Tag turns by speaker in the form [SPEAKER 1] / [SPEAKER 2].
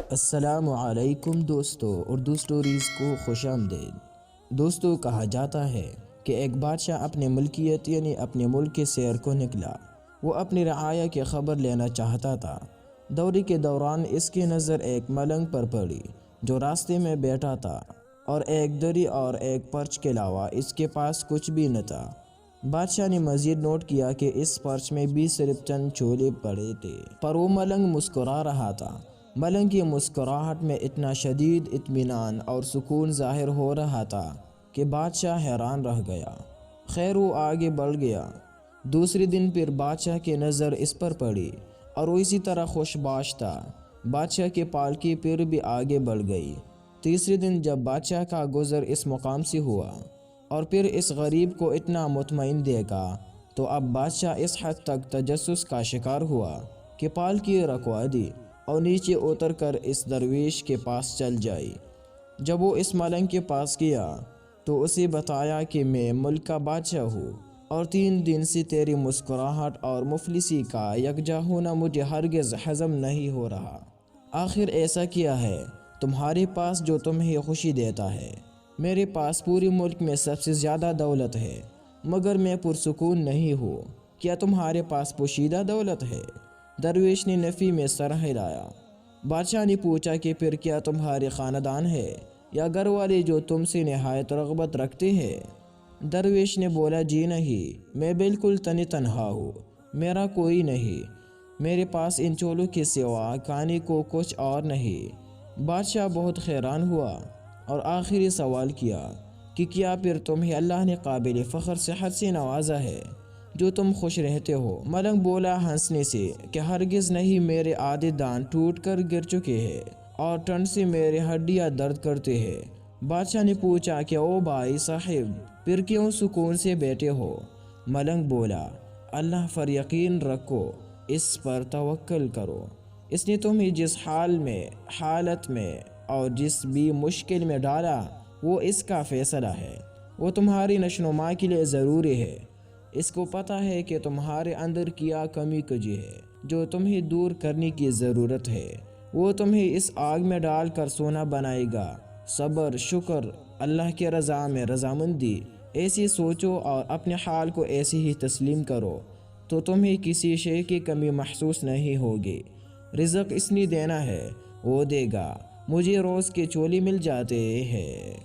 [SPEAKER 1] السلام علیکم دوستو، اردو سٹوریز کو خوش آمدید۔ دوستو، کہا جاتا ہے کہ ایک بادشاہ اپنے ملکیت یعنی اپنے ملک کے سیر کو نکلا۔ وہ اپنی رعایا کی خبر لینا چاہتا تھا۔ دوری کے دوران اس کی نظر ایک ملنگ پر پڑی جو راستے میں بیٹھا تھا، اور ایک دری اور ایک پرچ کے علاوہ اس کے پاس کچھ بھی نہ تھا۔ بادشاہ نے مزید نوٹ کیا کہ اس پرچ میں بھی صرف چند چولے پڑے تھے، پر وہ ملنگ مسکرا رہا تھا۔ ملنگ کی مسکراہٹ میں اتنا شدید اطمینان اور سکون ظاہر ہو رہا تھا کہ بادشاہ حیران رہ گیا۔ خیر، وہ آگے بڑھ گیا۔ دوسرے دن پھر بادشاہ کی نظر اس پر پڑی اور وہ اسی طرح خوش باش تھا۔ بادشاہ کی پالکی پھر بھی آگے بڑھ گئی۔ تیسرے دن جب بادشاہ کا گزر اس مقام سے ہوا اور پھر اس غریب کو اتنا مطمئن دیکھا، تو اب بادشاہ اس حد تک تجسس کا شکار ہوا کہ پالکی رکوا دی اور نیچے اتر کر اس درویش کے پاس چل جائی۔ جب وہ اس ملنگ کے پاس گیا تو اسے بتایا کہ میں ملک کا بادشاہ ہوں، اور 3 دن سے تیری مسکراہٹ اور مفلسی کا یکجا ہونا مجھے ہرگز ہضم نہیں ہو رہا۔ آخر ایسا کیا ہے تمہارے پاس جو تمہیں خوشی دیتا ہے؟ میرے پاس پورے ملک میں سب سے زیادہ دولت ہے، مگر میں پرسکون نہیں ہوں۔ کیا تمہارے پاس پوشیدہ دولت ہے؟ درویش نے نفی میں سر ہلایا۔ بادشاہ نے پوچھا کہ پھر کیا تمہارے خاندان ہے یا گھر والے جو تم سے نہایت رغبت رکھتے ہیں؟ درویش نے بولا، جی نہیں، میں بالکل تنہا ہوں، میرا کوئی نہیں، میرے پاس ان چولوں کے سوا کھانے کو کچھ اور نہیں۔ بادشاہ بہت حیران ہوا اور آخری سوال کیا کہ کیا پھر تمہیں اللہ نے قابل فخر صحت سے نوازا ہے جو تم خوش رہتے ہو؟ ملنگ بولا ہنسنے سے کہ ہرگز نہیں، میرے آدھے دانت ٹوٹ کر گر چکے ہیں اور ٹھنڈ سے میرے ہڈیاں درد کرتے ہیں۔ بادشاہ نے پوچھا کہ او بھائی صاحب، پھر کیوں سکون سے بیٹھے ہو؟ ملنگ بولا، اللہ پر یقین رکھو، اس پر توکل کرو۔ اس نے تمہیں جس حالت میں اور جس بھی مشکل میں ڈالا، وہ اس کا فیصلہ ہے۔ وہ تمہاری نشوونما کے لیے ضروری ہے۔ اس کو پتہ ہے کہ تمہارے اندر کیا کمی کجی ہے جو تمہیں دور کرنے کی ضرورت ہے۔ وہ تمہیں اس آگ میں ڈال کر سونا بنائے گا۔ صبر، شکر، اللہ کی رضا میں رضامندی، ایسی سوچو اور اپنے حال کو ایسے ہی تسلیم کرو تو تمہیں کسی شے کی کمی محسوس نہیں ہوگی۔ رزق اس نے دینا ہے، وہ دے گا۔ مجھے روز کے چولے مل جاتے ہیں۔